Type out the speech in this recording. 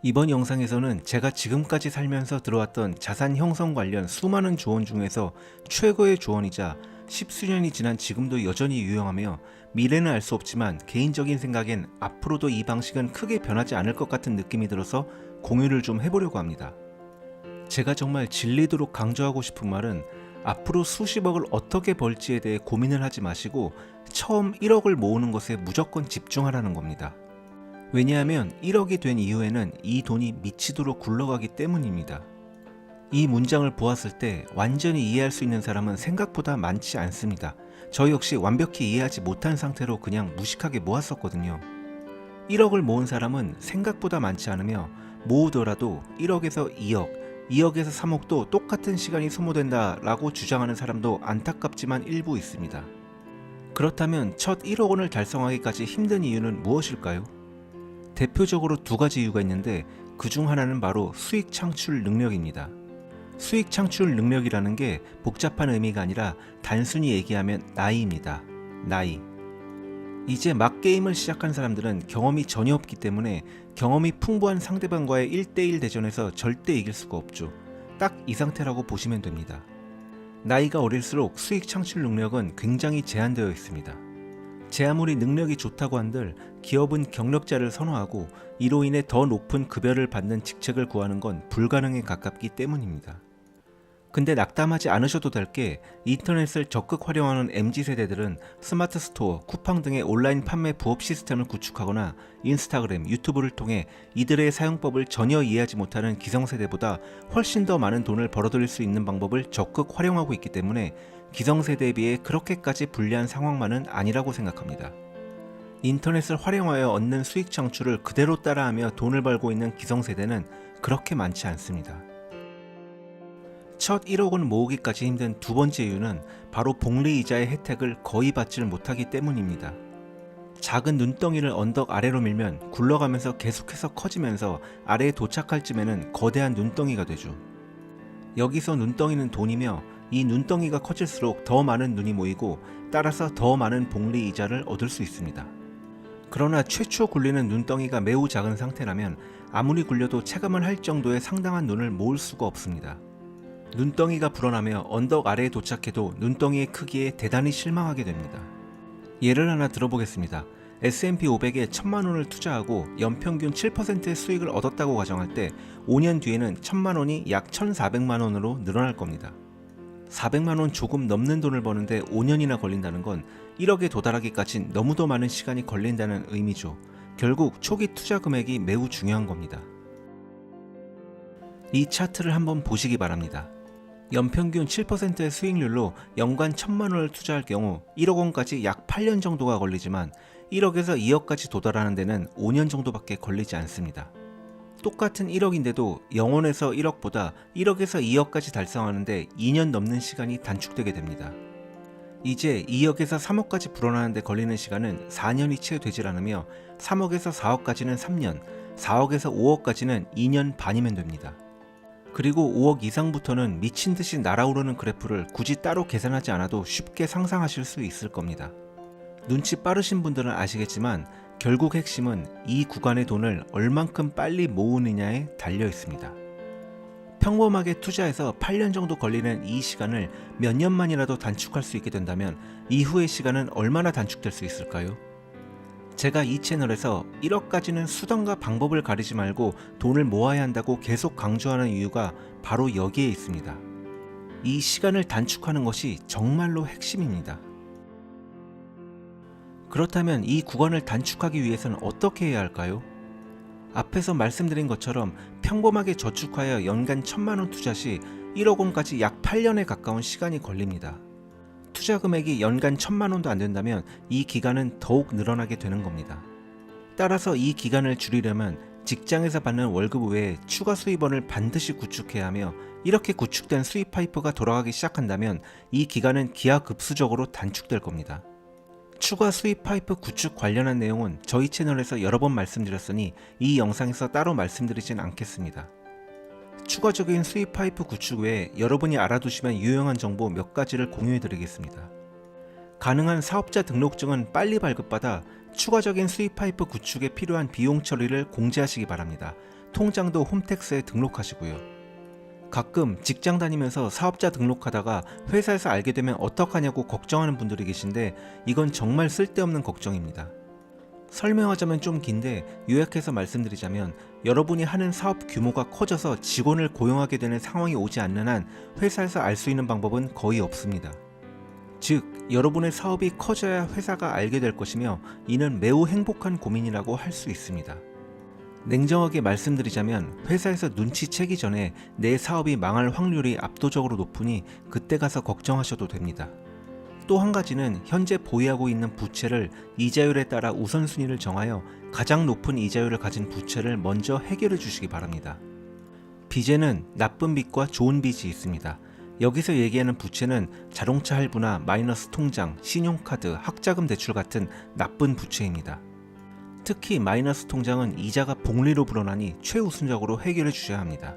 이번 영상에서는 제가 지금까지 살면서 들어왔던 자산 형성 관련 수많은 조언 중에서 최고의 조언이자 십수년이 지난 지금도 여전히 유용하며 미래는 알 수 없지만 개인적인 생각엔 앞으로도 이 방식은 크게 변하지 않을 것 같은 느낌이 들어서 공유를 좀 해보려고 합니다. 제가 정말 질리도록 강조하고 싶은 말은 앞으로 수십억을 어떻게 벌지에 대해 고민을 하지 마시고 처음 1억을 모으는 것에 무조건 집중하라는 겁니다. 왜냐하면 1억이 된 이후에는 이 돈이 미치도록 굴러가기 때문입니다. 이 문장을 보았을 때 완전히 이해할 수 있는 사람은 생각보다 많지 않습니다. 저 역시 완벽히 이해하지 못한 상태로 그냥 무식하게 모았었거든요. 1억을 모은 사람은 생각보다 많지 않으며 모으더라도 1억에서 2억, 2억에서 3억도 똑같은 시간이 소모된다 라고 주장하는 사람도 안타깝지만 일부 있습니다. 그렇다면 첫 1억 원을 달성하기까지 힘든 이유는 무엇일까요? 대표적으로 두 가지 이유가 있는데 그 중 하나는 바로 수익 창출 능력입니다. 수익 창출 능력이라는 게 복잡한 의미가 아니라 단순히 얘기하면 나이입니다. 나이. 이제 막 게임을 시작한 사람들은 경험이 전혀 없기 때문에 경험이 풍부한 상대방과의 1대1 대전에서 절대 이길 수가 없죠. 딱 이 상태라고 보시면 됩니다. 나이가 어릴수록 수익 창출 능력은 굉장히 제한되어 있습니다. 제 아무리 능력이 좋다고 한들 기업은 경력자를 선호하고 이로 인해 더 높은 급여를 받는 직책을 구하는 건 불가능에 가깝기 때문입니다. 근데 낙담하지 않으셔도 될 게 인터넷을 적극 활용하는 MZ세대들은 스마트 스토어, 쿠팡 등의 온라인 판매 부업 시스템을 구축하거나 인스타그램, 유튜브를 통해 이들의 사용법을 전혀 이해하지 못하는 기성세대보다 훨씬 더 많은 돈을 벌어들일 수 있는 방법을 적극 활용하고 있기 때문에 기성세대에 비해 그렇게까지 불리한 상황만은 아니라고 생각합니다. 인터넷을 활용하여 얻는 수익 창출을 그대로 따라하며 돈을 벌고 있는 기성세대는 그렇게 많지 않습니다. 첫 1억 원 모으기까지 힘든 두 번째 이유는 바로 복리이자의 혜택을 거의 받질 못하기 때문입니다. 작은 눈덩이를 언덕 아래로 밀면 굴러가면서 계속해서 커지면서 아래에 도착할 쯤에는 거대한 눈덩이가 되죠. 여기서 눈덩이는 돈이며 이 눈덩이가 커질수록 더 많은 눈이 모이고 따라서 더 많은 복리이자를 얻을 수 있습니다. 그러나 최초 굴리는 눈덩이가 매우 작은 상태라면 아무리 굴려도 체감을 할 정도의 상당한 눈을 모을 수가 없습니다. 눈덩이가 불어나며 언덕 아래에 도착해도 눈덩이의 크기에 대단히 실망하게 됩니다. 예를 하나 들어보겠습니다. S&P 500에 1000만 원을 투자하고 연평균 7%의 수익을 얻었다고 가정할 때 5년 뒤에는 1000만 원이 약 1400만 원으로 늘어날 겁니다. 400만 원 조금 넘는 돈을 버는데 5년이나 걸린다는 건 1억에 도달하기까지 너무도 많은 시간이 걸린다는 의미죠. 결국 초기 투자 금액이 매우 중요한 겁니다. 이 차트를 한번 보시기 바랍니다. 연평균 7%의 수익률로 연간 1000만 원을 투자할 경우 1억 원까지 약 8년 정도가 걸리지만 1억에서 2억까지 도달하는 데는 5년 정도밖에 걸리지 않습니다. 똑같은 1억인데도 0원에서 1억보다 1억에서 2억까지 달성하는데 2년 넘는 시간이 단축되게 됩니다. 이제 2억에서 3억까지 불어나는데 걸리는 시간은 4년이 채 되질 않으며 3억에서 4억까지는 3년, 4억에서 5억까지는 2년 반이면 됩니다. 그리고 5억 이상부터는 미친듯이 날아오르는 그래프를 굳이 따로 계산하지 않아도 쉽게 상상하실 수 있을 겁니다. 눈치 빠르신 분들은 아시겠지만 결국 핵심은 이 구간의 돈을 얼만큼 빨리 모으느냐에 달려 있습니다. 평범하게 투자해서 8년 정도 걸리는 이 시간을 몇 년만이라도 단축할 수 있게 된다면 이후의 시간은 얼마나 단축될 수 있을까요? 제가 이 채널에서 1억까지는 수단과 방법을 가리지 말고 돈을 모아야 한다고 계속 강조하는 이유가 바로 여기에 있습니다. 이 시간을 단축하는 것이 정말로 핵심입니다. 그렇다면 이 구간을 단축하기 위해서는 어떻게 해야 할까요? 앞에서 말씀드린 것처럼 평범하게 저축하여 연간 1000만 원 투자 시 1억 원까지 약 8년에 가까운 시간이 걸립니다. 투자 금액이 연간 1000만 원도 안 된다면 이 기간은 더욱 늘어나게 되는 겁니다. 따라서 이 기간을 줄이려면 직장에서 받는 월급 외에 추가 수입원을 반드시 구축해야 하며 이렇게 구축된 수입 파이프가 돌아가기 시작한다면 이 기간은 기하급수적으로 단축될 겁니다. 추가 수입 파이프 구축 관련한 내용은 저희 채널에서 여러 번 말씀드렸으니 이 영상에서 따로 말씀드리진 않겠습니다. 추가적인 수입 파이프 구축 외에 여러분이 알아두시면 유용한 정보 몇 가지를 공유해 드리겠습니다. 가능한 사업자 등록증은 빨리 발급받아 추가적인 수입 파이프 구축에 필요한 비용 처리를 공지하시기 바랍니다. 통장도 홈택스에 등록하시고요. 가끔 직장 다니면서 사업자 등록하다가 회사에서 알게 되면 어떡하냐고 걱정하는 분들이 계신데 이건 정말 쓸데없는 걱정입니다. 설명하자면 좀 긴데 요약해서 말씀드리자면 여러분이 하는 사업 규모가 커져서 직원을 고용하게 되는 상황이 오지 않는 한 회사에서 알 수 있는 방법은 거의 없습니다. 즉, 여러분의 사업이 커져야 회사가 알게 될 것이며 이는 매우 행복한 고민이라고 할 수 있습니다. 냉정하게 말씀드리자면 회사에서 눈치채기 전에 내 사업이 망할 확률이 압도적으로 높으니 그때 가서 걱정하셔도 됩니다. 또 한 가지는 현재 보유하고 있는 부채를 이자율에 따라 우선순위를 정하여 가장 높은 이자율을 가진 부채를 먼저 해결해 주시기 바랍니다. 빚에는 나쁜 빚과 좋은 빚이 있습니다. 여기서 얘기하는 부채는 자동차 할부나 마이너스 통장, 신용카드, 학자금 대출 같은 나쁜 부채입니다. 특히 마이너스 통장은 이자가 복리로 불어나니 최우선적으로 해결해 주셔야 합니다.